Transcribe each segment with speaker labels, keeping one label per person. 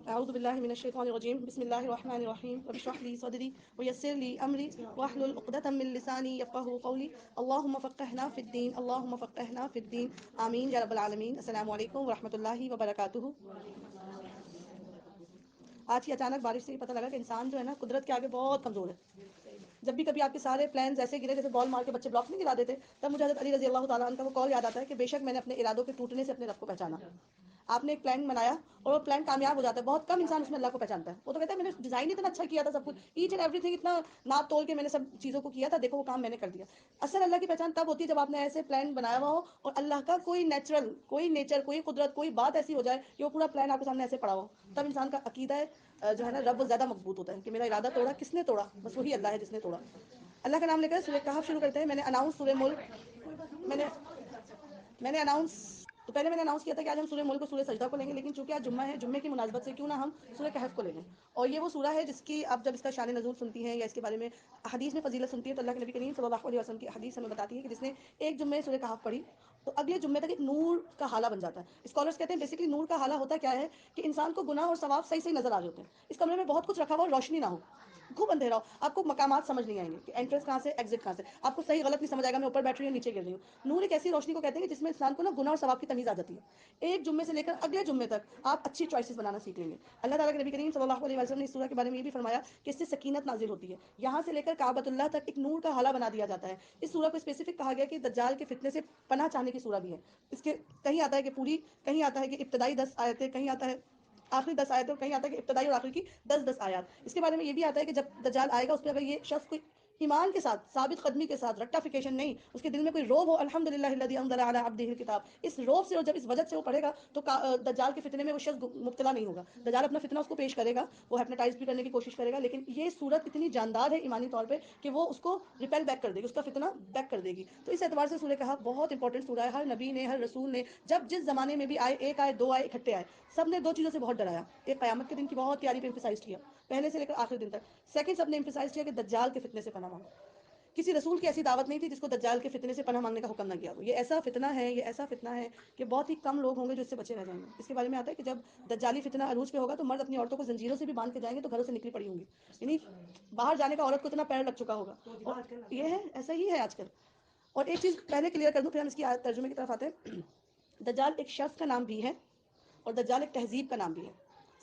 Speaker 1: أعوذ بالله من الشيطان الرجيم بسم الله الرحمن الرحيم رب اشرح لي صدري ويسر لي أمري واحلل عقدة من لساني يفقهوا قولي اللهم فقهنا في الدين اللهم فقهنا في الدين آمین یا رب العالمین. السلام علیکم ورحمۃ اللہ وبرکاتہ. آج کی اچانک بارش سے یہ پتہ لگا کہ انسان جو ہے نا قدرت کے آگے بہت کمزور ہے. جب بھی کبھی آپ کے سارے پلانز ایسے گرے جیسے بال مار کے بچے بلاک نہیں گرا دیتے, تب مجھے حضرت علی رضی اللہ تعالیٰ عنہ کا وہ قول یاد آتا ہے کہ بے شک میں نے اپنے ارادوں کے ٹوٹنے سے اپنے رب کو پہچانا. آپ نے ایک پلان بنایا اور وہ پلان کامیاب ہو جاتا ہے. بہت کم انسان اس میں اللہ کو پہچانتا ہے. وہ تو کہتا ہے میں نے ڈیزائن اتنا اچھا کیا تھا, سب کچھ ایچ اینڈ ایوری تھنگ اتنا ناپ تول کے میں نے سب چیزوں کو کیا تھا, دیکھو وہ کام میں نے کر دیا. اصل اللہ کی پہچان تب ہوتی ہے جب آپ نے ایسے پلان بنایا ہوا ہو اور اللہ کا کوئی نیچرل, کوئی نیچر, کوئی قدرت, کوئی بات ایسی ہو جائے کہ وہ پورا پلان آپ کے سامنے ایسے پڑا ہو. تب انسان کا عقیدہ جو ہے نا رب زیادہ مضبوط ہوتا ہے کہ میرا ارادہ توڑا کس نے توڑا, بس وہی اللہ ہے جس نے توڑا. اللہ کا نام لے کر سورہ کہف شروع کرتے ہیں. میں نے اناؤنس سورہ ملک میں نے اناؤنس تو پہلے میں نے اناؤنس کیا تھا کہ آج ہم سورہ ملک اور سورہ سجدہ کو لیں گے, لیکن چونکہ آج جمعہ ہے, جمعے کی مناسبت سے کیوں نہ ہم سورہ کہف کو لے لیں. اور یہ وہ سورہ ہے جس کی آپ جب اس کا شان نزول سنتی ہیں یا اس کے بارے میں حدیث میں فضیلت سنتی ہے تو اللہ کے نبی کریم صلی اللہ علیہ وسلم کی حدیث ہمیں بتاتی ہے کہ جس نے ایک جمعے سورہ کہف پڑھی تو اگلے جمعے تک ایک نور کا حالہ بن جاتا ہے. اسکالرز کہتے ہیں بیسیکلی نور کا حالہ ہوتا کیا ہے کہ انسان کو گناہ اور ثواب صحیح صحیح نظر آ رہے ہوتے ہیں. اس کمرے میں بہت کچھ رکھا ہوا اور روشنی نہ ہو, خوب اندھیرا ہو, آپ کو مقامات سمجھ نہیں آئیں گے کہ انٹرنس کہاں سے ایگزٹ کہاں سے, آپ کو صحیح غلط نہیں سمجھ آئے گا میں اوپر بیٹھ رہی ہوں نیچے گر رہی ہوں. نور ایک ایسی روشنی کو کہتے ہیں کہ جس میں انسان کو نا گناہ اور ثواب کی تمیز آ جاتی ہے. ایک جمعے سے لے کر اگلے جمعے تک آپ اچھی چوائسز بنانا سیکھ لیں گے. اللہ تعالیٰ کے نبی کریم صلی اللہ علیہ وسلم نے اس سورہ کے بارے میں یہ بھی فرمایا کہ اس سے سکینت نازل ہوتی ہے. یہاں سے لے کر کعبۃ اللہ تک ایک نور کا حالہ بنا دیا جاتا ہے. اس سورہ کو اسپیسیفک کہا گیا کہ دجال کے فتنے سے پناہ چاہنے کی سورہ بھی ہے. اس کے کہیں آتا ہے کہ پوری, کہیں آتا ہے کہ ابتدائی 10 آیتیں, کہیں آتا ہے آخری 10 آیتیں, اور کہیں آتا ہے کہ ابتدائی اور آخری کی 10 آیات. اس کے بارے میں یہ بھی آتا ہے کہ جب دجال آئے گا اس پہ اگر یہ شخص کوئی ایمان کے ساتھ, ثابت قدمی کے ساتھ, رٹافیکیشن نہیں, اس کے دل میں کوئی روب ہو, الحمدللہ الذی انزل علی عبدہ الکتاب, اس روب سے اور جب اس وجہ سے وہ پڑھے گا تو دجال کے فتنے میں وہ شخص مبتلا نہیں ہوگا. دجال اپنا فتنہ اس کو پیش کرے گا, وہ ہیپنوٹائز بھی کرنے کی کوشش کرے گا, لیکن یہ صورت اتنی جاندار ہے ایمانی طور پہ کہ وہ اس کو ریپیل بیک کر دے گی, اس کا فتنہ بیک کر دے گی. تو اس اعتبار سے سورہ کہف بہت انپورٹنٹ سورہ ہے. ہر نبی نے, ہر رسول نے جب جس زمانے میں بھی آئے, ایک آئے, دو آئے, اکٹھے آئے, سب نے دو چیزوں سے بہت ڈرایا. ایک قیامت کے دن کی بہت پیاری پہ ایمفسائز کیا پہلے سے لے کر آخری دن تک. سیکنڈ, سب نے ایمفسائز کیا کہ دجال کے فتنے سے پناہ مانگو. کسی رسول کی ایسی دعوت نہیں تھی جس کو دجال کے فتنے سے پناہ مانگنے کا حکم نہ کیا ہو. یہ ایسا فتنہ ہے, یہ ایسا فتنہ ہے کہ بہت ہی کم لوگ ہوں گے جو اس سے بچے رہ جائیں گے. اس کے بارے میں آتا ہے کہ جب دجالی فتنہ عروج پہ ہوگا تو مرد اپنی عورتوں کو زنجیروں سے بھی باندھ کے جائیں گے تو گھروں سے نکلی پڑی ہوں گی, یعنی باہر جانے کا عورت کو اتنا پیر لگ چکا ہوگا. اور یہ ہے, ایسا ہی ہے آج کل. اور ایک چیز پہلے کلیئر کر دوں پھر ہم اس کی ترجمے کی طرف آتے ہیں. دجال ایک شخص کا نام بھی ہے اور دجال ایک تہذیب کا نام بھی ہے.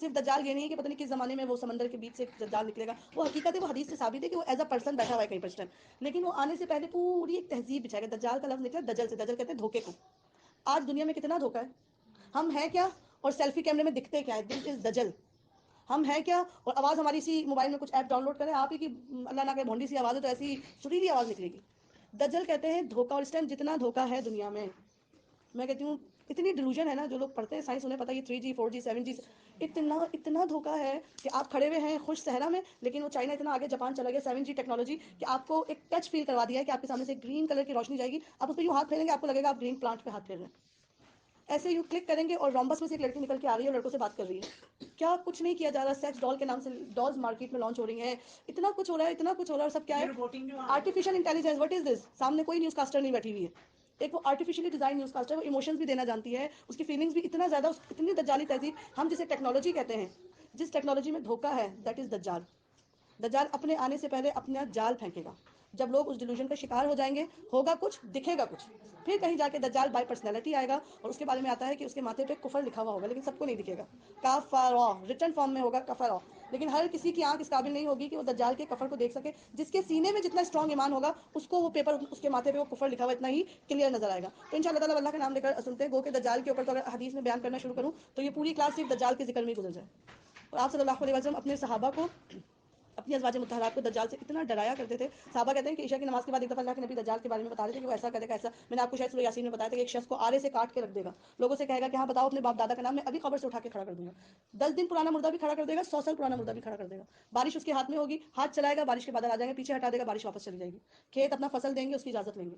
Speaker 1: صرف دجال یہ نہیں ہے کہ پتہ نہیں کس زمانے میں وہ سمندر کے بیچ سے دجال نکلے گا, وہ حقیقت ہے, وہ حدیث سے ثابت ہے کہ وہ ایز اے پرسن بیٹھا ہوا ہے کہیں پر. لیکن وہ آنے سے پہلے پوری ایک تہذیب بچھائے گا. دجال کا لفظ نکلا دجل سے, دجل کہتے ہیں دھوکے کو. آج دنیا میں کتنا دھوکا ہے, ہم ہیں کیا اور سیلفی کیمرے میں دکھتے کیا ہے, دس از دجل. ہم ہیں کیا اور آواز ہماری سی موبائل میں کچھ ایپ ڈاؤن لوڈ کریں آپ ہی کی اللہ نہ کہ بھونڈی سی آواز ہے تو ایسی سریلی آواز نکلے گی. دجل کہتے ہیں دھوکا. اور اس ٹائم جتنا دھوکا ہے دنیا میں کہتی ہوں اتنی ڈیلوژن ہے نا, جو لوگ پڑھتے ہیں سائنس انہیں پتا, یہ 3G 4G 7G اتنا دھوکا ہے کہ آپ کھڑے ہوئے ہیں خوش صحرا میں, لیکن وہ چائنا اتنا آگے, جاپان چلا گیا 7G ٹیکنالوجی کہ آپ کو ایک ٹچ فیل کروا دیا ہے کہ آپ کے سامنے سے گرین کلر کی روشنی جائے گی, آپ اس پہ یوں ہاتھ پھیریں گے آپ کو لگے گا آپ گرین پلانٹ پہ ہاتھ پھیر رہے ہیں. ایسے یوں کلک کریں گے اور رومبس میں سے ایک لڑکی نکل کے آ رہی ہے اور لڑکوں سے بات کر رہی ہے. کیا کچھ نہیں کیا جا رہا, سیکس ڈال کے نام سے ڈالز مارکیٹ میں لانچ ہو رہی ہیں, اتنا کچھ ہو رہا ہے, اتنا کچھ ہو رہا ہے. اور سب کیا ہے, آرٹیفیشیل انٹیلیجنس. وٹ از دس؟ سامنے کوئی نیوز کاسٹر نہیں بیٹھی ہوئی ہے, ایک وہ آرٹیفیشلی ڈیزائن نیوز کاسٹر, وہ ایموشنز بھی دینا جانتی ہے, اس کی فیلنگز بھی اتنا زیادہ, اتنی دجالی تہذیب. ہم جسے ٹیکنالوجی کہتے ہیں, جس ٹیکنالوجی میں دھوکا ہے, دیٹ از دجال. دجال اپنے آنے سے پہلے اپنا جال پھینکے گا. جب لوگ اس ڈیلوژن کا شکار ہو جائیں گے, ہوگا کچھ, دکھے گا کچھ, پھر کہیں جا کے دجال بائی پرسنالٹی آئے گا. اور اس کے بارے میں آتا ہے کہ اس کے ماتھے پہ کفر لکھا ہوا ہوگا, لیکن سب کو نہیں دکھے گا. کفرا ریٹن فارم میں ہوگا, کفرا. لیکن ہر کسی کی آنکھ اس قابل نہیں ہوگی کہ وہ دجال کے کفر کو دیکھ سکے. جس کے سینے میں جتنا اسٹرانگ ایمان ہوگا اس کو وہ پیپر, اس کے ماتھے پہ وہ کفر لکھا ہوا اتنا ہی کلیئر نظر آئے گا. تو انشاءاللہ تعالی اللہ کا نام لے کر سنتے ہیں. گو کہ دجال کے اوپر تو اگر حدیث میں بیان کرنا شروع کروں تو یہ پوری کلاس صرف دجال کے ذکر میں گزر جائے. اور آپ صلی اللہ علیہ وسلم اپنے صحابہ کو, اپنی ازواج مطہرات کو دجال سے اتنا ڈرایا کرتے تھے. صحابہ کہتے ہیں کہ عشاء کی نماز کے بعد ایک دفعہ اللہ کے نبی دجال کے بارے میں بتا رہے تھے کہ وہ ایسا کرے گا, ایسا. میں نے آپ کو شاید سورہ یاسین میں بتایا تھا کہ ایک شخص کو آرے سے کاٹ کے رکھ دے گا, لوگوں سے کہے گا کہ ہاں بتاؤ اپنے باپ دادا کا نام, میں ابھی قبر سے اٹھا کے کھڑا کر دوں گا. 10 دن پرانا مردہ بھی کھڑا کر دے گا, 100 سال پرانا مردہ بھی کھڑا کر دے گا. بارش اس کے ہاتھ میں ہوگی, ہاتھ چلائے گا, بارش کے بادل آ جائیں گے, پیچھے ہٹا دے گا, بارش واپس چلی جائے گی. کھیت اپنا فصل دیں گے, اس کی اجازت لیں گے.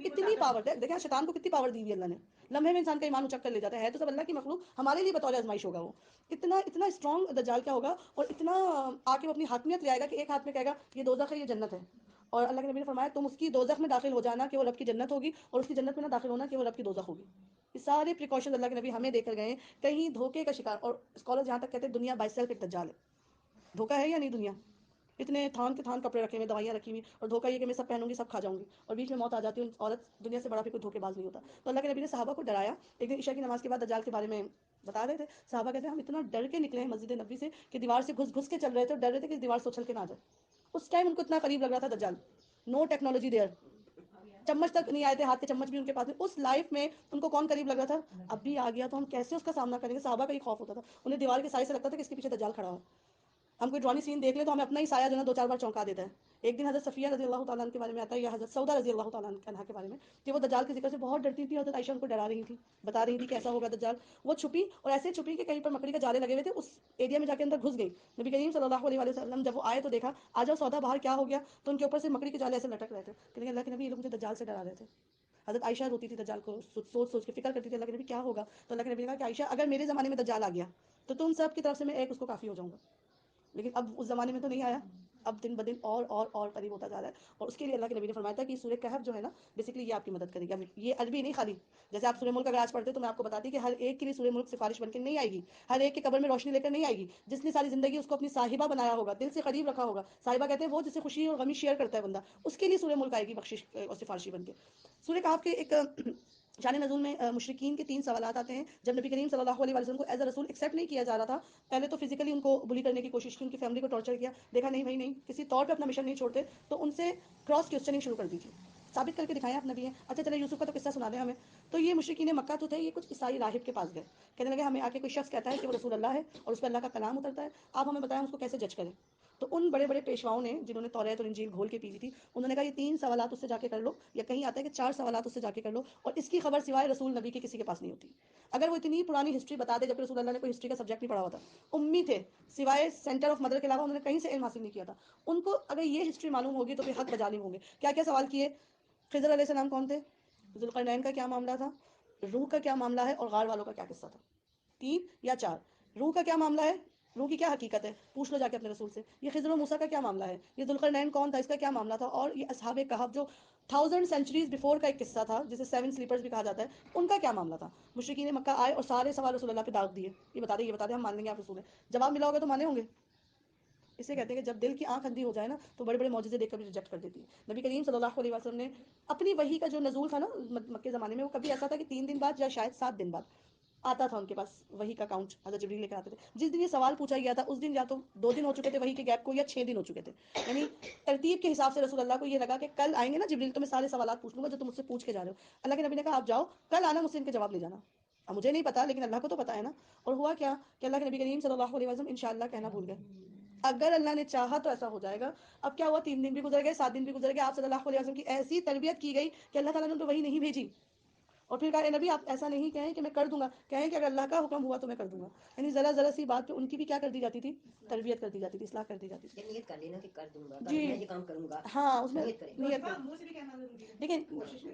Speaker 1: اتنی پاور ہے. دیکھیں شیطان کو کتنی پاور دی ہوئی اللہ نے, لمحے میں انسان کا ایمان اچک کر لے جاتا ہے. تو سب اللہ کی مخلوق, ہمارے لیے بطور آزمائش ہوگا. وہ اتنا اسٹرانگ دجال کیا ہوگا, اور اتنا آ کے وہ اپنی حاکمیت لے آئے گا کہ ایک ہاتھ میں کہے گا یہ دوزخ ہے, یہ جنت ہے, اور اللہ کے نبی نے فرمایا تم اس کی دوزخ میں داخل ہو جانا کہ وہ رب کی جنت ہوگی، اور اس کی جنت میں نہ داخل ہونا کہ وہ رب کی دوزخ ہوگی. یہ سارے پریکاشن اللہ کے نبی ہمیں دے کر گئے ہیں. کہیں دھوکے کا شکار، اور اسکالر جہاں تک کہتے ہیں دنیا بائی سیلف ایک دجال ہے. دھوکا ہے یا نہیں دنیا؟ اتنے تھان کے تھان کپڑے رکھے ہوئے، دوائیاں رکھی ہوئی، اور دھوکا یہ کہ میں سب پہنوں گی سب کھا جاؤں گی، اور بیچ میں موت آ جاتی ہے. عورت دنیا سے بڑا پھر کوئی دھوکے باز نہیں ہوتا. تو اللہ کے نبی نے صحابہ کو ڈرایا. ایک دن عشاء کی نماز کے بعد دجال کے بارے میں بتا رہے تھے. صحابہ کہتے ہیں ہم اتنا ڈر کے نکلے ہیں مسجد نبی سے کہ دیوار سے گھس گھس کے چل رہے تھے، اور ڈر رہے تھے کہ دیوار سے اچھل کے نہ جائے. اس ٹائم ان کو اتنا قریب لگ رہا تھا دجال. نو ٹیکنالوجی دیئر، چمچ تک نہیں آئے تھے، ہاتھ کے چمچ بھی ان کے پاس نہیں. اس لائف میں ان کو کون قریب لگ رہا تھا؟ اب بھی آ گیا تو ہم کیسے اس کا سامنا کریں گے. صحابہ کا یہ خوف ہوتا تھا. انہیں دیوار کے سائے سے لگتا تھا کہ اس کے پیچھے دجال کھڑا ہو. ہم کوئی ڈرانی سین دیکھ لیں تو ہمیں اپنا ہی سایہ جو ہے 2-4 بار چونکا دیتا ہے. ایک دن حضرت صفیہ رضی اللہ تعالیٰ عنہ کے بارے میں آتا ہے، یا حضرت سودا رضی اللہ تعالیٰ عنہ کے بارے میں، کہ وہ دجال کے ذکر سے بہت ڈرتی تھی. حضرت عائشہ ان کو ڈرا رہی تھی، بتا رہی تھی کیسا ہوگا دجال. وہ چھپی، اور ایسے چھپی کہ کہیں پر مکڑی کے جالے لگے ہوئے تھے، اس ایریا میں جا کے اندر گھس گئی. نبی کریم صلی اللہ علیہ وسلم جب وہ آئے تو دیکھا آ جاؤ سودا باہر کیا ہو گیا، تو ان کے اوپر سے مکڑی کے جالے ایسے لٹک رہے تھے. کہ اللہ کے نبی یہ لوگ مجھے دجال سے ڈرا رہے تھے. حضرت عائشہ روتی تھی دجال کو سوچ سوچ کے، فکر کرتی تھی اللہ کے نبی کیا ہوگا. تو اللہ کے نبی نے کہا کہ عائشہ اگر میرے زمانے میں دجال آ گیا تو تم سب کی طرف سے میں ایک اس کو کافی ہو جاؤں گا. لیکن اب اس زمانے میں تو نہیں آیا، اب دن بدن اور قریب ہوتا جا رہا ہے. اور اس کے لیے اللہ کے نبی نے فرمایا تھا کہ سورہ کہف جو ہے نا، بیسیکلی یہ آپ کی مدد کرے گا. یہ عربی نہیں خالی، جیسے آپ سورہ ملک اگر آج پڑھتے تو میں آپ کو بتاتی کہ ہر ایک کے لیے سورہ ملک سفارش بن کے نہیں آئے گی. ہر ایک کے قبر میں روشنی لے کر نہیں آئے گی. جس نے ساری زندگی اس کو اپنی صاحبہ بنایا ہوگا، دل سے قریب رکھا ہوگا. صاحبہ کہتے ہیں وہ جس سے خوشی اور غمی شیئر کرتا ہے بندہ، اس کے لیے سورہ ملک آئے گی بخشش اور سفارشی بن کے. سورہ کہف کے ایک شان نزول میں مشرکین کے 3 سوالات آتے ہیں. جب نبی کریم صلی اللہ علیہ وسلم کو ایز اے رسول ایکسیپٹ نہیں کیا جا رہا تھا، پہلے تو فزیکلی ان کو بلی کرنے کی کوشش کی، ان کی فیملی کو ٹارچر کیا. دیکھا نہیں بھائی نہیں، کسی طور پہ اپنا مشن نہیں چھوڑتے، تو ان سے کراس کوسچننگ شروع کر دی تھی. ثابت کر کے دکھائیں آپ نبی ہیں. اچھا چلے یوسف کا تو قصہ سنا دیں ہمیں. تو یہ مشرکین مکہ تو تھے، یہ کچھ عیسائی راہب کے پاس گئے. کہنے لگے ہمیں آ کے کوئی شخص کہتا ہے کہ وہ رسول اللہ ہے اور اس پہ اللہ کا کلام اترتا ہے، آپ ہمیں بتائیں اس کو کیسے جج کریں. تو ان بڑے بڑے پیشواؤں نے، جنہوں نے توریت اور انجیل گھول کے پی لی تھی، انہوں نے کہا یہ 3 سوالات اس سے جا کے کر لو، یا کہیں آتا ہے کہ 4 سوالات اس سے جا کے کر لو، اور اس کی خبر سوائے رسول نبی کے کسی کے پاس نہیں ہوتی. اگر وہ اتنی پرانی ہسٹری بتا دے، جبکہ رسول اللہ نے کوئی ہسٹری کا سبجیکٹ نہیں پڑھا ہوا تھا، امی تھے، سوائے سینٹر آف مدر کے علاوہ انہوں نے کہیں سے علم حاصل نہیں کیا تھا. ان کو اگر یہ ہسٹری معلوم ہوگی تو پھر حق بجا نہیں ہوں گے. کیا کیا سوال کیے؟ خضر علیہ السلام کون تھے؟ ذوالقرنین کا کیا معاملہ تھا؟ روح کا کیا معاملہ ہے؟ اور غار والوں کا کیا قصہ تھا؟ 3 یا 4. روح کا کیا معاملہ ہے؟ روح کی کیا حقیقت ہے؟ پوچھ لو جا کے اپنے رسول سے. یہ خضر و موسیٰ کا کیا معاملہ ہے؟ یہ ذوالقرنین کون تھا؟ اس کا کیا معاملہ تھا؟ اور یہ اصحاب کہف جو 1000 سینچریز بیفور کا ایک قصہ تھا، جسے 7 سلیپرز بھی کہا جاتا ہے، ان کا کیا معاملہ تھا؟ مشرکین مکہ آئے اور سارے سوال رسول اللہ پہ داغ دیے. یہ بتا دیں ہم مان لیں گے آپ رسول ہیں. جواب ملا ہوگا تو مانے ہوں گے. اسے کہتے ہیں کہ جب دل کی آنکھ اندھی ہو جائے نا، تو بڑے بڑے معجزے دیکھ کر بھی ریجیکٹ کر دیتی ہے. نبی کریم صلی اللہ علیہ وسلم نے اپنی وحی کا جو نزول تھا نا مکے زمانے میں، وہ کبھی ایسا تھا کہ 3 دن بعد یا شاید 7 دن بعد آتا تھا ان کے پاس وحی کا کاؤنٹ. حضرت جبریل لے کر آتے تھے. جس دن یہ سوال پوچھا گیا تھا اس دن یا تو 2 دن ہو چکے تھے وحی کے گیپ کو، یا 6 دن ہو چکے تھے. یعنی ترتیب کے حساب سے رسول اللہ کو یہ لگا کہ کل آئیں گے نا جبریل، تو میں سارے سوالات پوچھ لوں گا جو تم مجھ سے پوچھ کے جا رہے ہو. اللہ کے نبی نے کہا آپ جاؤ، کل آنا مجھ سے ان کے جواب لے جانا. اب مجھے نہیں پتا، لیکن اللہ کو تو پتا ہے نا. اور ہوا کیا کہ اللہ کے نبی کریم صلی اللہ علیہ وسلم انشاءاللہ کہنا بھول گئے. اگر اللہ نے چاہا تو ایسا ہو جائے گا. اب کیا ہوا؟ 3 دن بھی گزر گئے، 7 دن بھی گزر گئے. آپ صلی اللہ علیہ وسلم کی ایسی تربیت کی گئی کہ اللہ تعالیٰ نے تو وہی نہیں بھیجی. اور پھر کہا اے نبی آپ ایسا نہیں کہیں کہ میں کر دوں گا، کہیں کہ اگر اللہ کا حکم ہوا تو میں کر دوں گا. یعنی ذرا ذرا سی بات پہ ان کی بھی کیا کر دی جاتی تھی؟ تربیت کر دی جاتی تھی، اصلاح کر دی جاتی تھی.
Speaker 2: نیت کر لینا کہ کر دوں گا،
Speaker 1: جی
Speaker 2: میں یہ کام کروں گا.
Speaker 1: ہاں، اس میں
Speaker 2: نیت کریں.
Speaker 1: نیت لیکن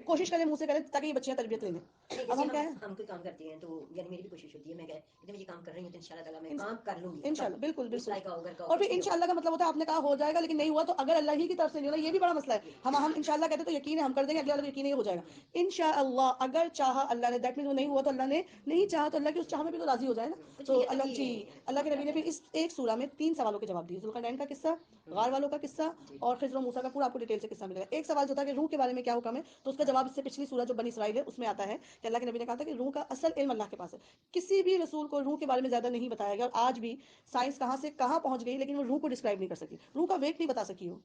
Speaker 1: کوشش کریں منہ سے کریں تاکہ یہ بچیاں تربیت لیں. اب ہم کیا ہے،
Speaker 2: ہم کوئی کام کرتے ہیں تو یعنی میری بھی کوشش ہوتی ہے، میں کہ میں یہ کام کر رہی ہوں تو انشاءاللہ تعالیٰ میں کام کر لوں گی.
Speaker 1: انشاءاللہ بالکل
Speaker 2: اس طرح کا
Speaker 1: بالکل.
Speaker 2: ہوگا کا
Speaker 1: اور پھر
Speaker 2: کچھ بھی ہو.
Speaker 1: انشاءاللہ کا مطلب ہوتا ہے آپ نے کہا ہو جائے گا لیکن نہیں ہوا تو اگر اللہ ہی کی طرف سے نہیں ہونا، یہ بھی بڑا مسئلہ ہے. ہم انشاءاللہ کہتے تو یقین ہے ہم کر دیں گے، اگلے والا یقین ہے ہو جائے گا. انشاءاللہ اگر چاہا اللہ نے، دیٹ مینس وہ نہیں ہوا تو اللہ نے نہیں چاہا تو اللہ کی اس چاہ میں بھی تو راضی ہو جائے نا. تو اللہ جی اللہ کے نبی نے پھر اس ایک سورہ میں 3 سوالوں کے جواب دیے. ذوالقرنین کا قصہ، غار والوں کا قصہ، اور خضر و موسیٰ کا پورا آپ کو ڈیٹیل سے قصہ ملے گا. ایک سوال جو تھا کہ روح کے بارے میں کیا حکم ہے، تو اس کا جواب اس سے پچھلی سورہ جو بنی اسرائیل ہے اس میں آتا ہے کہ اللہ کے نبی نے کہا تھا کہ روح کا اصل علم اللہ کے پاس ہے. کسی بھی رسول کو روح کے بارے میں زیادہ نہیں بتایا گیا. اور آج بھی سائنس کہاں سے کہاں پہنچ گئی لیکن وہ روح کو ڈسکرائب نہیں کر سکی. روح کا ویٹ نہیں بتا سکی. وہ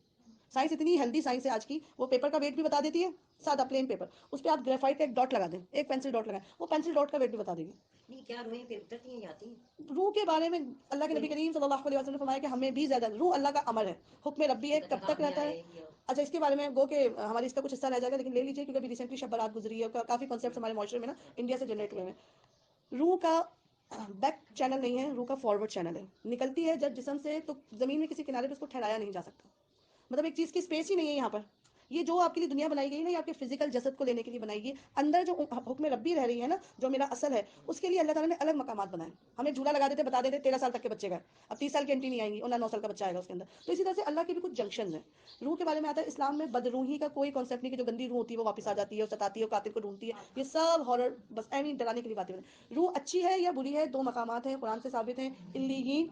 Speaker 1: سائنس اتنی ہیلدی سائنس ہے آج کی، وہ پیپر کا ویٹ بھی بتا دیتی ہے، سادہ پلین پیپر، اس پہ آپ گریفائٹ کا ایک ڈاٹ لگا دیں، ایک پینسل ڈاٹ لگائیں، وہ پینسل ڈاٹ کا ویٹ بھی بتا دے گی.
Speaker 2: نہیں کیا روحیں پھر اترتی ہیں یا آتی ہیں؟
Speaker 1: روح کے بارے میں اللہ کے نبی کریم صلی اللہ علیہ وسلم نے فرمایا کہ ہمیں بھی زیادہ، روح اللہ کا امر ہے، حکم ربی ہے، کب تک رہتا ہے. اچھا اس کے بارے میں گو کہ ہماری اس کا کچھ حصہ رہ جائے گا لیکن لے لیجیے کیونکہ ابھی ریسنٹلی شب برات گزری ہے، کافی کانسیپٹس ہمارے معاشرے میں نا انڈیا سے جنریٹ ہوئے ہیں. روح کا بیک چینل نہیں ہے، روح کا فارورڈ چینل ہے. نکلتی ہے جب جسم سے تو زمین میں کسی کنارے پہ اس کو ٹھہرایا نہیں جا سکتا. مطلب ایک چیز کی اسپیس ہی نہیں ہے یہاں پر. یہ جو آپ کے لیے دنیا بنائی گئی نا، یہ آپ کے فزیکل جسد کو لینے کے لیے بنائی گئی. اندر جو حکم ربی رہ رہی ہے نا، جو میرا اصل ہے، اس کے لیے اللہ تعالیٰ نے الگ مقامات بنائے. ہمیں جھولا لگا دیتے، بتا دیتے 13 سال تک کے بچے کا، اب 30 سال کی انٹی نہیں آئیں گی اور نہ 9 سال کا بچہ آئے گا اس کے اندر. تو اسی طرح سے اللہ کے بھی کچھ جنکشن ہیں. روح کے بارے میں آتا ہے اسلام میں بدروحی کا کوئی کانسیپٹ نہیں کہ جو گندی روح ہوتی ہے وہ واپس آ جاتی ہے اور ستاتی ہے اور قاتل کو ڈھونڈتی ہے. یہ سب ہارر، بس ایویں ڈرانے کے لیے باتیں. روح اچھی ہے یا بری ہے، 2 مقامات ہیں قرآن سے ثابت ہیں، علیین،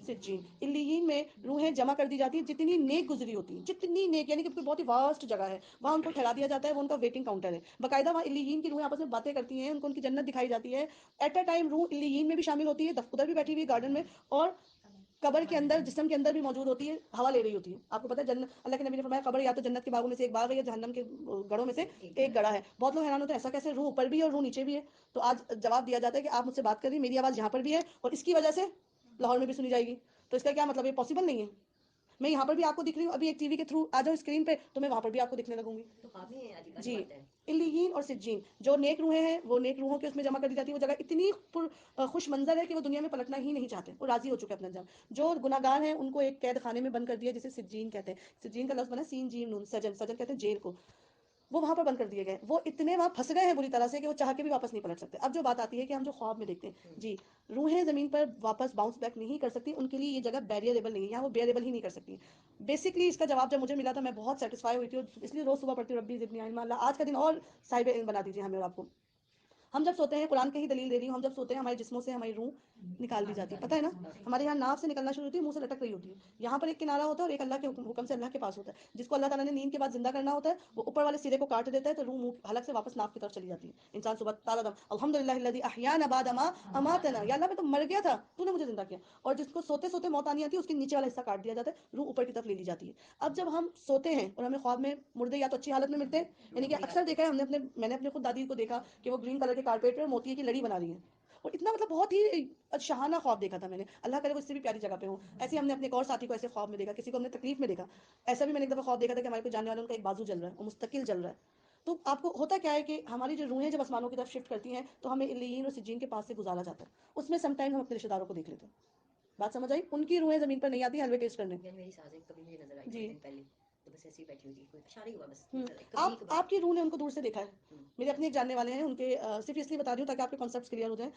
Speaker 1: سجین. علیین میں روحیں جمع کر دی جاتی ہیں جتنی نیک گزری ہوتی ہیں، جتنی نیک، یعنی کہ بہت ہی واسٹ جگہ ہے، وہاں ان کو ٹھہرا دیا جاتا ہے، وہ ان کا ویٹنگ کاؤنٹر ہے باقاعدہ. وہاں علیین کی روحیں آپس میں باتیں کرتی ہیں، ان کو ان کی جنت دکھائی جاتی ہے. ایٹ اے ٹائم روح علیین میں بھی شامل ہوتی ہے، ادھر بھی بیٹھی ہوئی گارڈن میں، اور قبر کے اندر، جسم کے اندر بھی موجود ہوتی ہے، ہوا لے رہی ہوتی ہے. آپ کو پتہ ہے جنت، اللہ کے نبی نے فرمایا قبر یا تو جنت کے باغوں میں سے ایک باغ ہے یا جہنم کے گڑھوں میں سے ایک گڑھا ہے. بہت لوگ حیران ہوتے ہیں ایسا کیسے، روح اوپر بھی ہے اور روح نیچے بھی ہے. تو آج جواب دیا جاتا ہے کہ آپ مجھ سے بات کر رہی ہیں، میری آواز یہاں پر بھی ہے اور اس کی وجہ سے لاہور میں بھی سنی جائے گی. تو اس کا کیا مطلب ہے؟ پاسبل نہیں ہے. میں یہاں پر بھی آپ کو دکھ رہی ہوں، ابھی ایک ٹی وی کے تھرو آ جاؤ اسکرین پہ تو میں وہاں پر بھی آپ کو دکھنے لگوں گی.
Speaker 2: تو خواب میں عجیب
Speaker 1: جی.
Speaker 2: بات ہے.
Speaker 1: علیین اور سجین، جو نیک روحیں ہیں وہ نیک روحوں کے اس میں جمع کر دی جاتی ہے. وہ جگہ اتنی خوش منظر ہے کہ وہ دنیا میں پلٹنا ہی نہیں چاہتے، وہ راضی ہو چکے اپنے انجام. جو گناہ گار ہیں ان کو ایک قید خانے میں بند کر دیا جسے سجین کہتے ہیں. سجین کا لفظ بنا سین جیم نون، سجن. سجن کہتے ہیں جیل کو. وہ وہاں پر بند کر دیے گئے. وہ اتنے وہاں پھنس گئے ہیں بری طرح سے کہ وہ چاہ کے بھی واپس نہیں پلٹ سکتے. اب جو بات آتی ہے کہ ہم جو خواب میں دیکھتے ہیں، جی، روحیں زمین پر واپس باؤنس بیک نہیں کر سکتی. ان کے لیے یہ جگہ بیریبل نہیں ہے، یہاں وہ بیریبل ہی نہیں کر سکتی. بیسکلی اس کا جواب جب مجھے ملا تھا میں بہت سیٹسفائی ہوئی تھی، اور اس لیے روز صبح پڑھتی ہوں ربی زدنی علما. اللہ آج کا دن اور صاحب علم بنا دیجیے ہمیں اور آپ کو. ہم جب سوتے ہیں، قرآن کی ہی دلیل دے رہی ہوں، ہم جب سوتے ہیں ہمارے جسموں سے ہماری روح نکال دی جاتی ہے، پتہ ہے نا. ہمارے یہاں ناف سے نکلنا شروع ہوتی ہے، منہ سے لٹک رہی ہوتی ہے. یہاں پر ایک کنارہ ہوتا ہے اور ایک اللہ کے حکم سے اللہ کے پاس ہوتا ہے. جس کو اللہ تعالیٰ نے نیند کے بعد زندہ کرنا ہوتا ہے، وہ اوپر والے سرے کو کاٹ دیتا ہے تو روح منہ حلق سے واپس ناف کی طرف چلی جاتی ہے. انسان صبح تعالیٰ الحمدللہ الذی احیانا بعد ما اماتنا، یا اللہ میں تو مر گیا تھا، تو نے مجھے زندہ کیا. اور جس کو سوتے سوتے موت آنی آتی ہے، اس کے نیچے والا حصہ کاٹ دیا جاتا ہے، روح اوپر کی طرف لے لی جاتی ہے. اب جب ہم سوتے ہیں اور ہمیں خواب میں مردے یا تو اچھی حالت میں ملتے ہیں، یعنی کہ اکثر دیکھا ہے ہم نے میں نے اپنے خود دادی کو دیکھا کہ وہ گرین کلر کے کارپیٹ پہ موتیے کی لڑی بنا رہی ہیں، اور اتنا مطلب بہت ہی شہانہ خواب دیکھا تھا میں نے. اللہ کرے وہ اس سے بھی پیاری جگہ پہ ہوں. ایسے ہم نے اپنے ایک اور ساتھی کو ایسے خواب میں دیکھا، کسی کو ہم نے تکلیف میں دیکھا. ایسا بھی میں نے ایک دفعہ خواب دیکھا تھا کہ ہمارے کو جاننے والوں کا ایک بازو جل رہا ہے، وہ مستقل جل رہا ہے. تو آپ کو ہوتا کیا ہے کہ ہماری جو روحیں جب آسمانوں کی طرف شفٹ کرتی ہیں تو ہمیں علیین اور سجین کے پاس سے گزارا جاتا ہے. اس میں سم ٹائم ہم اپنے رشتہ داروں کو دیکھ لیتے ہیں. بات سمجھ آئی؟ ان کی روحیں زمین پر نہیں آتی حلوے ٹیسٹ کرنے.
Speaker 2: یعنی میری سازیں کبھی مجھے نظر آئی
Speaker 1: جی.
Speaker 2: دن پہلے، تو بس ایسے ہی بیٹھی ہوئی تھی، کوئی اشارہ ہی ہوا بس نظر آئی کبھی
Speaker 1: آپ کی روح نے ان کو دور سے دیکھا ہے.
Speaker 2: ہوں.
Speaker 1: میرے اپنے ایک جاننے والے ہیں، ان کے صرف اس لیے بتا رہی ہوں تاکہ آپ کے کانسیپٹس کلیئر ہو جائیں.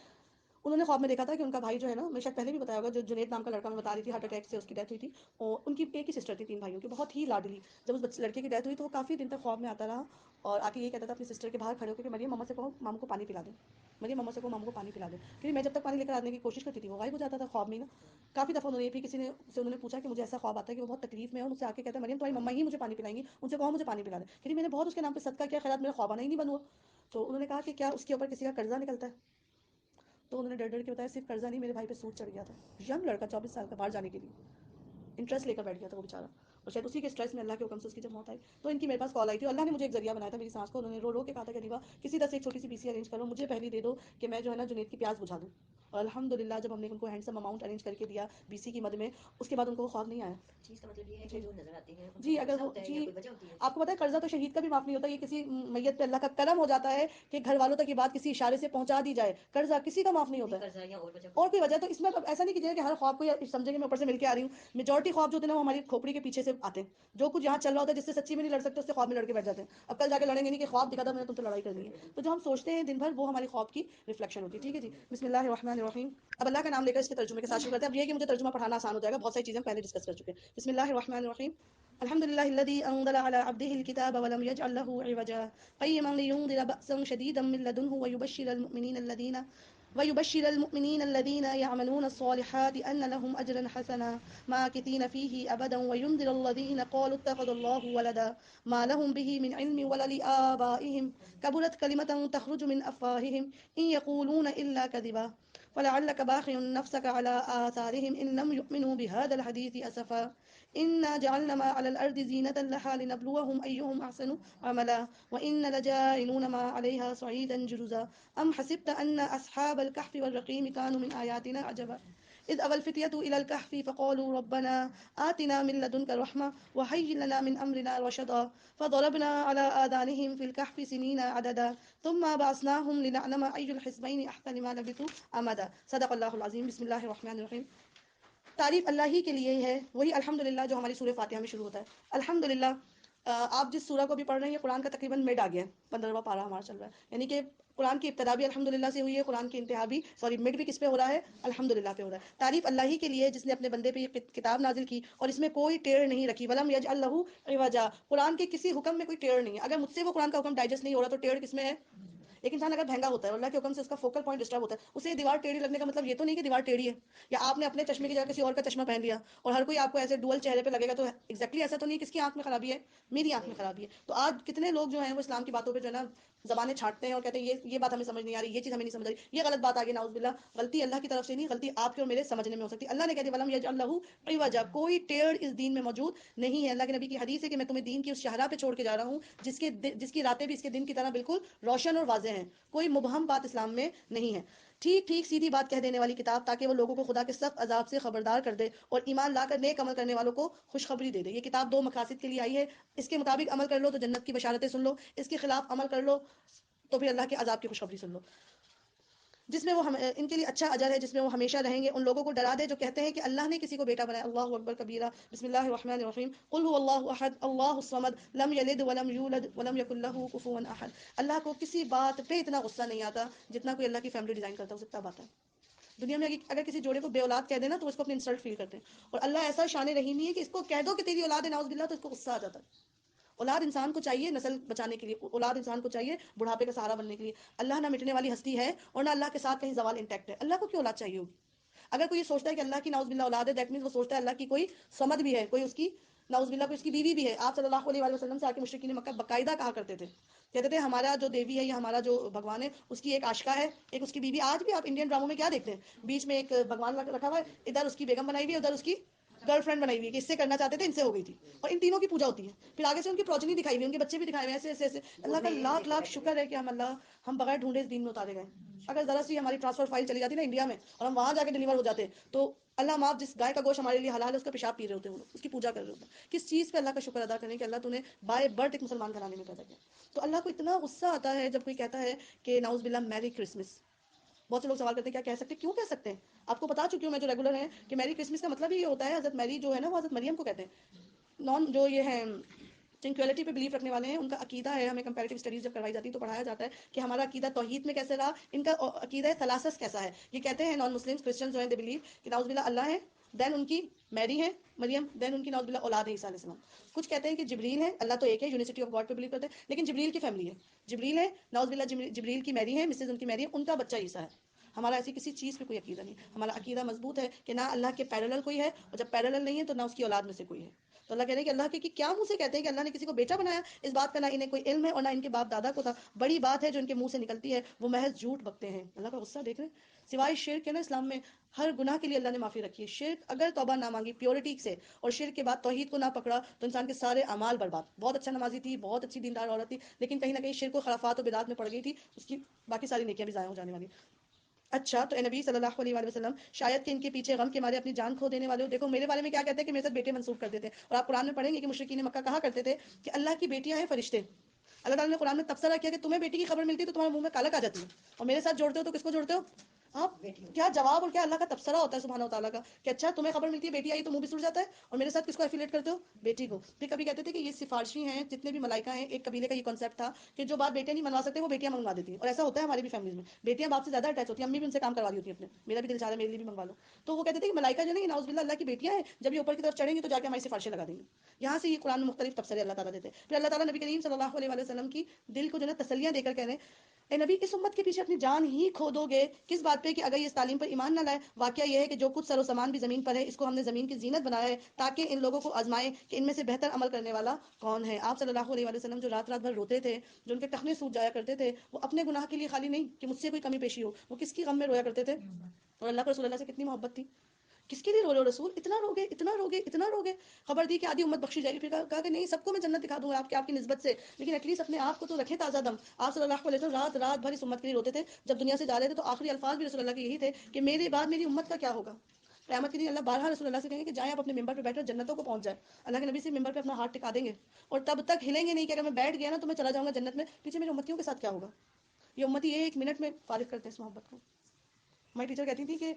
Speaker 1: انہوں نے خواب میں دیکھا تھا کہ ان کا بھائی جو ہے نا، میں شاید پہلے بھی بتایا ہوگا، جو جنید نام کا لڑکا میں بتا رہی تھی، ہارٹ اٹیک سے اس کی ڈیتھ ہوئی تھی. اور ان کی ایک ہی سسٹر تھی 3 بھائیوں کی، بہت ہی لاڈلی. جب اس لڑکے کی ڈیتھ ہوئی تو وہ کافی دن تک خواب میں آتا رہا اور آ کے یہ کہتا تھا اپنی سسٹر کے باہر کھڑے ہو کے کہ مریم ماما سے کہو ماموں کو پانی پلا دیں، مریم ماما سے کہو ماموں کو پانی پلا دیں. پھر میں جب تک پانی لے کر آنے کی کوشش کرتی تھی وہ غائب ہو جاتا تھا خواب میں نا. کافی دفعہ انہوں نے پھر کسی نے سے انہوں نے پوچھا کہ مجھے ایسا خواب آتا ہے کہ وہ بہت تکلیف میں ہے، اور مجھ سے آ کے کہتا ہے مریم تمہاری مما ہی مجھے پانی پلائیں گی، ان سے کہو مجھے پانی پلا دیں. پھر میں نے بہت اس کے نام پہ صدقہ کیا، خیرات میرا خواب آنا ہی نہیں بند ہوا. تو انہوں نے کہا کہ کیا اس کے اوپر کسی کا قرضہ نکلتا ہے؟ تو انہوں نے ڈر ڈر کے بتایا صرف قرضہ نہیں، میرے بھائی پہ سود چڑھ گیا تھا. ینگ لڑکا 24 سال کا، باہر جانے کے لیے انٹرسٹ لے کر بیٹھ گیا تھا وہ بیچارہ، اور شاید اسی کے اسٹریس میں اللہ کے حکم سے اس کی جب موت آئی. تو ان کی میرے پاس کال آئی تھی، اللہ نے مجھے ایک ذریعہ بنایا تھا میری سانس کو. انہوں نے رو رو کے کہا تھا کہ دیوا کسی طرح سے ایک چھوٹی سی BC ارینج کرو، مجھے پہلی دے دو کہ میں جو ہے نا جنید کی پیاس بجھا دوں. اور الحمدللہ جب ہم نے ان کو ہینڈسم اماؤنٹ ارینج کر کے دیا BC کی مد میں، اس کے بعد ان کو خواب نہیں آیا.
Speaker 2: چیز کا مطلب یہ ہے کہ
Speaker 1: جی
Speaker 2: جو نظر آتے ہیں ان
Speaker 1: جی.
Speaker 2: کا
Speaker 1: اگر
Speaker 2: قرضہ
Speaker 1: وہ
Speaker 2: ہوتا ہے یا
Speaker 1: جی،
Speaker 2: کوئی وجہ ہوتی ہے.
Speaker 1: آپ کو پتہ ہے قرضہ تو شہید کا بھی معاف نہیں ہوتا. یہ کسی میت پہ اللہ کا کرم ہو جاتا ہے کہ گھر والوں تک یہ بات کسی اشارے سے پہنچا دی جائے. قرضہ کسی کا معاف نہیں ہوتا ہے،
Speaker 2: قرضہ یا اور وجہ
Speaker 1: اور کوئی وجہ. تو اس میں ایسا نہیں کیجیے کہ ہر خواب کو سمجھیں کہ میں اوپر سے مل کے آ رہی ہوں. میجورٹی خواب جو ہوتے ہیں نا وہ ہماری کھوپڑی کے پیچھے سے آتے ہیں. جو کچھ یہاں چل رہا ہوتا ہے جس سے سچی میں نہیں لڑ سکتے، اس سے خواب میں لڑ کے بیٹھ جاتے ہیں. اب کل جا کے لڑیں گے نہیں کہ خواب دکھا تھا میں نے تم سے لڑائی کرنی ہے. تو جو ہم سوچتے ہیں دن بھر وہ ہماری خواب کی ریفلیکشن ہوتی ہے. ٹھیک ہے جی. بسم اللہ الرحمن الرحیم. اب اللہ کا نام لے کر اس کے ترجمے کے ساتھ شروع کرتے ہیں. اب یہ ہے کہ مجھے ترجمہ پڑھانا آسان ہو جائے گا، بہت ساری چیزیں پہلے ڈسکس کر چکے ہیں. بسم اللہ الرحمن الرحیم. الحمد لله الذي أنزل على عبده الكتاب ولم يجعل له عوجا قيما لينذر بأسا شديدا من لدنه ويبشر المؤمنين الذين يعملون الصالحات أن لهم أجرا حسنا ماكثين فيه أبدا وينذر الذين قالوا اتخذ الله ولدا ما لهم به من علم ولا لآبائهم كبرت كلمة تخرج من أفواههم إن يقولون إلا كذبا فلعلك باخع نفسك على آثارهم إن لم يؤمنوا بهذا الحديث أسفا إنا جعلنا ما على الأرض زينة لها لنبلوهم أيهم أحسن عملا وإن لجاعلون ما عليها صعيدا جرزا أم حسبت أن أصحاب الكهف والرقيم كانوا من آياتنا عجبا إذ أوى الفتية إلى الكهف فقالوا ربنا آتنا من لدنك رحمة وهيئ لنا من أمرنا رشدا فضربنا على آذانهم في الكهف سنين عددا ثم بعثناهم لنعلم أي الحزبين أحسن ما لبثوا أمدا. صدق اللہ العظیم. بسم اللہ الرحمن الرحیم. تعریف اللہ ہی کے لیے ہے، وہی الحمدللہ جو ہماری سورہ فاتحہ میں شروع ہوتا ہے. الحمدللہ آپ جس سورہ کو بھی پڑھ رہے ہیں یہ قرآن کا تقریباً مڈ آ گیا ہے، 15واں پارہ ہمارا چل رہا ہے، یعنی کہ قرآن کی ابتدا بھی الحمدللہ سے ہوئی ہے، قرآن کی انتہا بھی مڈ بھی کس پہ ہو رہا ہے؟ الحمدللہ پہ ہو رہا ہے۔ تعریف اللہ ہی کے لیے جس نے اپنے بندے پہ یہ کتاب نازل کی اور اس میں کوئی ٹیڑھ نہیں رکھی، ولم یجعل لہ عوجا، قرآن کے کسی حکم میں کوئی ٹیڑھ نہیں ہے۔ اگر مجھ سے وہ قرآن کا حکم ڈائجسٹ نہیں ہو رہا تو ٹیڑھ کس میں ہے؟ ایک انسان اگر بھینگا ہوتا ہے اور اللہ کے حکم سے اس کا فوکل پوائنٹ ڈسٹرب ہوتا ہے، اسے دیوار ٹیڑھی لگنے کا مطلب یہ تو نہیں کہ دیوار ٹیڑھی ہے، یا آپ نے اپنے چشمے کی جگہ کسی اور کا چشمہ پہن لیا اور ہر کوئی آپ کو ایسے ڈوئل چہرے پہ لگے گا، تو ایگزیکٹلی ایسا تو نہیں کس کی آنکھ میں خرابی ہے؟ میری آنکھ میں خرابی ہے۔ تو آج کتنے لوگ جو ہیں وہ اسلام کی باتوں پہ جو ہے نا زبانیں چھاٹتے ہیں اور کہتے ہیں یہ بات ہمیں سمجھ نہیں آ رہی، یہ چیز ہمیں نہیں سمجھ آ رہی، یہ غلط بات آ گئی، نعوذ باللہ۔ غلطی اللہ کی طرف سے نہیں، غلطی آپ کے اور میرے سمجھنے میں ہو سکتی ہے۔ اللہ نے کہہ دیا ولم یجعل لہ عوجا، کوئی ٹیڑھ اس دین میں موجود نہیں ہے۔ اللہ کے نبی کی حدیث ہے کہ میں تمہیں دین کی اس شاہراہ پہ چھوڑ کے جا رہا ہوں جس کی راتیں بھی اس کے دن کی طرح بالکل روشن اور واضح ہیں، کوئی مبہم بات اسلام میں نہیں ہے، ٹھیک ٹھیک سیدھی بات کہہ دینے والی کتاب، تاکہ وہ لوگوں کو خدا کے سخت عذاب سے خبردار کر دے اور ایمان لا کر نیک عمل کرنے والوں کو خوشخبری دے دے۔ یہ کتاب دو مقاصد کے لیے آئی ہے، اس کے مطابق عمل کر لو تو جنت کی بشارتیں سن لو، اس کے خلاف عمل کر لو تو پھر اللہ کے عذاب کی خوشخبری سن لو، جس میں وہ ان کے لیے اچھا اجر ہے، جس میں وہ ہمیشہ رہیں گے۔ ان لوگوں کو ڈرا دے جو کہتے ہیں کہ اللہ نے کسی کو بیٹا بنایا۔ اللہ اکبر کبیرہ، بسم اللہ الرحمن الرحیم، قل هو اللہ احد اللہ الصمد لم یلد ولم یولد ولم یکن له کفوا احد۔ اللہ کو کسی بات پہ اتنا غصہ نہیں آتا جتنا کوئی اللہ کی فیملی ڈیزائن کرتا ہے، اس اتنا بات ہے۔ دنیا میں اگر کسی جوڑے کو بے اولاد کہہ دینا تو اس کو اپنے انسلٹ فیل کرتے ہیں، اور اللہ ایسا شان رحیمی ہے کہ اس کو کہہ دو کہ تیری اولاد ہے نعوذ باللہ تو اس کو غصہ آ جاتا ہے۔ اولاد انسان کو چاہیے نسل بچانے کے لیے، اولاد انسان کو چاہیے بڑھاپے کا سہارا بننے کے لیے۔ اللہ نہ مٹنے والی ہستی ہے اور نہ اللہ کے ساتھ کہیں زوال انٹیکٹ ہے۔ اللہ کو کیوں اولاد چاہیے ہوگی؟ اگر کوئی یہ سوچتا ہے کہ اللہ کی نعوذ باللہ اولاد ہے، دیٹ مینس وہ سوچتا ہے اللہ کی کوئی سمد بھی ہے، کوئی اس کی نعوذ باللہ کوئی اس کی بیوی بھی ہے۔ آپ صلی اللہ علیہ وسلم سے آ کے مشرکین مکہ باقاعدہ کہا کرتے تھے، کہتے تھے ہمارا جو دیوی ہے یا ہمارا جو بھگوان ہے اس کی ایک عاشقہ ہے، ایک اس کی بیوی۔ آج بھی آپ انڈین ڈراموں میں کیا دیکھتے ہیں؟ بیچ میں ایک بھگوان رکھا ہوا ہے، ادھر اس کی بیگم بنائی ہوئی ہے، ادھر اس کی گرل فرینڈ بنائی ہوئی ہے کہ اس سے کرنا چاہتے تھے، ان سے ہو گئی تھی، اور ان تینوں کی پوجا ہوتی ہے۔ پھر آگے سے ان کی پروجنی دکھائی ہوئی، ان کے بچے بھی دکھائے ہوئے ایسے ایسے ایسے۔ اللہ کا لاکھ لاکھ شکر ہے کہ ہم بغیر ڈھونڈے اس دین میں اتارے گئے۔ اگر ذرا سی ہماری ٹرانسفر فائل چلی جاتی نا انڈیا میں اور ہم وہاں جا کے ڈلیور ہو جاتے تو اللہ معاف، جس گائے کا گوشت ہمارے لیے حلال ہے اس کا پیشاب پی رہے ہوتے ہیں، اس کی پوجا کر رہے ہوتے ہیں۔ کس چیز پہ اللہ کا شکر ادا کریں کہ اللہ تو نے بائے برتھ ایک مسلمان گھرانے میں پیدا کیا۔ تو اللہ کو اتنا غصہ آتا ہے جب کوئی کہتا ہے کہ نعوذ باللہ میری کرسمس۔ بہت سے لوگ سوال کرتے ہیں کیا کہہ سکتے ہیں؟ کیوں کہہ سکتے ہیں؟ آپ کو بتا چکی ہوں میں جو ریگولر ہیں کہ میری کرسمس کا مطلب ہی یہ ہوتا ہے، حضرت میری جو ہے نا وہ حضرت مریم کو کہتے ہیں۔ جو یہ ہے ٹرنکویلٹی پہ بلیف رکھنے والے ہیں، ان کا عقیدہ ہے، ہمیں کمپیریٹیو اسٹڈیز جب کروائی جاتی ہے تو پڑھایا جاتا ہے کہ ہمارا عقیدہ توحید میں کیسے رہا، ان کا عقیدہ ثلاثت کیسا ہے۔ یہ کہتے ہیں نان مسلمس کرسچنز جو ہیں دے بلیو کہ نعوذ باللہ اللہ ہے، دین ان کی میری ہے مریم، دین ان کی نعوذ باللہ اولاد ہے عیسیٰ علیہ السلام۔ کچھ کہتے ہیں کہ جبریل ہے، اللہ تو ایک ہے، یونیسٹی آف گاڈ پہ بلیو کرتے ہیں، لیکن جبریل کی فیملی ہے، جبریل ہے نعوذ باللہ، جبریل کی میری ہے، مسز ان کی میری ہے، ان کا بچہ عیسیٰ ہے۔ ہمارا ایسی کسی چیز پہ کوئی عقیدہ نہیں، ہمارا عقیدہ مضبوط ہے کہ نہ اللہ کے پیرالل کوئی ہے، اور جب پیرالل نہیں ہے تو نہ اس کی اولاد میں سے کوئی ہے۔ تو اللہ کہہ رہے ہیں کہ اللہ کے کیا منہ سے کہتے ہیں کہ اللہ نے کسی کو بیٹا بنایا؟ اس بات کا نہ انہیں کوئی علم ہے اور نہ ان کے باپ دادا کو تھا۔ بڑی بات ہے جو ان کے منہ سے نکلتی ہے، وہ محض جھوٹ بکتے ہیں۔ اللہ کا غصہ دیکھ رہے ہیں؟ سوائے شرک کے نا اسلام میں ہر گناہ کے لیے اللہ نے معافی رکھی ہے۔ شرک اگر توبہ نہ مانگی پیورٹی سے اور شرک کے بعد توحید کو نہ پکڑا تو انسان کے سارے اعمال برباد۔ بہت اچھا نمازی تھی، بہت اچھی دیندار عورت تھی، لیکن کہیں نہ کہیں شرک و خرافات و بدعات میں پڑ گئی تھی، اس کی باقی ساری نیکیاں بھی ضائع ہو جانے والی۔ اچھا تو اے نبی صلی اللہ علیہ وآلہ وسلم شاید کہ ان کے پیچھے غم کے مارے اپنی جان کھو دینے والے ہو۔ دیکھو میرے بارے میں کیا کہتے ہیں کہ میرے ساتھ بیٹے منسوخ کرتے تھے، اور آپ قرآن میں پڑھیں گے کہ مشرکین مکہ کہا کرتے تھے کہ اللہ کی بیٹیاں ہیں فرشتے۔ اللہ تعالیٰ نے قرآن میں تبصرہ کیا کہ تمہیں بیٹی کی خبر ملتی ہے تو تمہارے منہ میں کالک آ جاتی ہے، اور میرے ساتھ جوڑتے ہو تو کس کو جوڑتے ہو آپ؟ کیا جواب اور کیا اللہ کا تبصرہ ہوتا ہے سبحانہ و تعالیٰ کا کہ اچھا تمہیں خبر ملتی ہے بیٹی آئی تو منہ بھی سڑ جاتا ہے، اور میرے ساتھ کس کو ایفیلیٹ کرتے ہو؟ بیٹی کو۔ پھر کبھی کہتے تھے کہ یہ سفارشی ہیں، جتنے بھی ملائکہ ہیں، ایک قبیلے کا یہ کانسیپٹ تھا کہ جو بات بیٹے نہیں منوا سکتے وہ بیٹیاں منگوا دیتی ہیں، اور ایسا ہوتا ہے ہماری بھی فیملیز میں، بیٹیاں باپ سے زیادہ اٹیچ ہوتی ہیں، امی بھی ان سے کام کروا دی ہوتی ہیں اپنے، میرا بھی دل چاہ رہا ہے میرے لیے بھی منگوا لو۔ تو وہ کہتے تھے کہ ملائکہ جو نہیں نعوذ باللہ اللہ کی بیٹیاں ہیں، جب یہ اوپر کی طرف چڑھیں گی تو جا کے ہماری سفارشیں لگا دیں گی۔ یہاں سے یہ قرآن میں مختلف تبصرے اللہ تعالیٰ دیتے ہیں۔ پھر اللہ تعالیٰ نبی کریم صلی اللہ علیہ وسلم کی دل کو جو ہے نا تسلیاں دے کر کہہ رہے ہیں اے نبی اس امت کے پیچھے اپنی جان ہی کھو دو گے، کس بات پہ کہ اگر یہ اس تعلیم پر ایمان نہ لائے۔ واقعہ یہ ہے کہ جو کچھ سر و سامان بھی زمین پر ہے اس کو ہم نے زمین کی زینت بنایا ہے تاکہ ان لوگوں کو آزمائے کہ ان میں سے بہتر عمل کرنے والا کون ہے۔ آپ صلی اللہ علیہ وسلم جو رات رات بھر روتے تھے، جو ان کے ٹخنے سوج جایا کرتے تھے، وہ اپنے گناہ کے لیے خالی نہیں کہ مجھ سے کوئی کمی پیشی ہو، وہ کس کی غم میں رویا کرتے تھے؟ اور اللہ کے رسول اللہ سے کتنی محبت تھی، کس کے لیے رو رہے ہو رسول؟ اتنا روگے اتنا روگے اتنا روگے؟ خبر دی کہ آدھی امت بخشی جائے گی، پھر کہا کہ نہیں سب کو میں جنت دکھا دوں گا آپ کی نسبت سے، لیکن ایٹ لیسٹ اپنے آپ کو تو رکھے تازہ دم۔ آپ صلی اللہ علیہ وسلم رات رات بھر اس امت کے لیے روتے تھے، جب دنیا سے جا رہے تھے تو آخری الفاظ بھی رسول اللہ کے یہی تھے کہ میرے بعد میری امت کا کیا ہوگا۔ قیامت کے دن اللہ بارہا رسول اللہ سے کہیں گے کہ جائیں آپ اپنے ممبر پہ بیٹھ کر جنتوں کو پہنچ جائے۔ اللہ کے نبی سے ممبر پہ اپنا ہاتھ ٹکا دیں گے اور تب تک ہلیں گے نہیں کہ اگر میں بیٹھ گیا نا تو میں چلا جاؤں گا جنت میں، پیچھے میری امتیوں کے ساتھ کیا ہوگا۔ یہ امتی ایک منٹ میں فارغ کرتے ہیں اس محبت کو۔ ہماری ٹیچر کہتی تھی کہ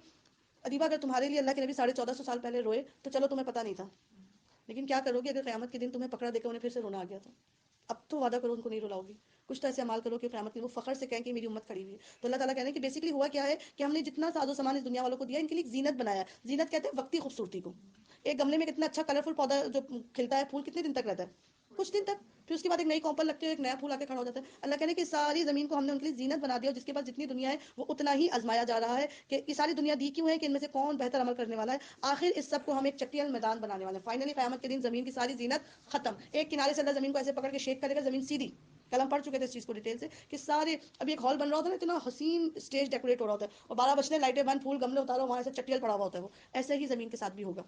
Speaker 1: ادیبہ اگر تمہارے لیے اللہ کے نبی 1450 سال پہلے روئے تو چلو تمہیں پتہ نہیں تھا، لیکن کیا کرو گے اگر قیامت کے دن تمہیں پکڑا دے کر انہیں پھر سے رونا آ گیا تو؟ اب تو وعدہ کرو ان کو نہیں رلاؤ گی، کچھ تو ایسے عمال کرو کہ قیامت کے دن وہ فخر سے کہیں کہ میری امت کھڑی ہوئی ہے۔ تو اللہ تعالیٰ کہہ رہے ہیں کہ بیسیکلی ہوا کیا ہے کہ ہم نے جتنا ساز و سامان اس دنیا والوں کو دیا ان کے لیے ایک زینت بنایا ہے۔ زینت کہتے ہیں وقتی خوبصورتی کو۔ ایک گملے میں کتنا اچھا کلرفل پودا جو کھلتا ہے، پھول کتنے دن تک رہتا ہے؟ کچھ دن تک، پھر اس کے بعد ایک نئی کومپل لگتی ہے، ایک نیا پھول آ کے کھڑا ہو جاتا ہے۔ اللہ کہنے کہ ساری زمین کو ہم نے ان کے لیے زینت بنا دیا، اور جس کے پاس جتنی دنیا ہے وہ اتنا ہی آزمایا جا رہا ہے کہ یہ ساری دنیا دی کیوں ہے کہ ان میں سے کون بہتر عمل کرنے والا ہے۔ آخر اس سب کو ہم ایک چٹیل میدان بنانے والے ہیں۔ فائنلی قیامت کے دن زمین کی ساری زینت ختم، ایک کنارے سے اللہ زمین کو ایسے پکڑ کے شیک کرے گا، زمین سیدھی۔ کل ہم پڑھ چکے تھے اس چیز کو ڈیٹیل سے کہ سارے ابھی ایک ہال بن رہا ہوتا ہے نا، اتنا حسین اسٹیج ڈیکوریٹ ہو رہا ہوتا ہے، اور 12 بجنے لائٹیں بند، پھول گملے اتارو، وہاں سے چٹیل پڑا ہوا ہوتا ہے وہ، ایسے ہی زمین کے ساتھ بھی ہوگا۔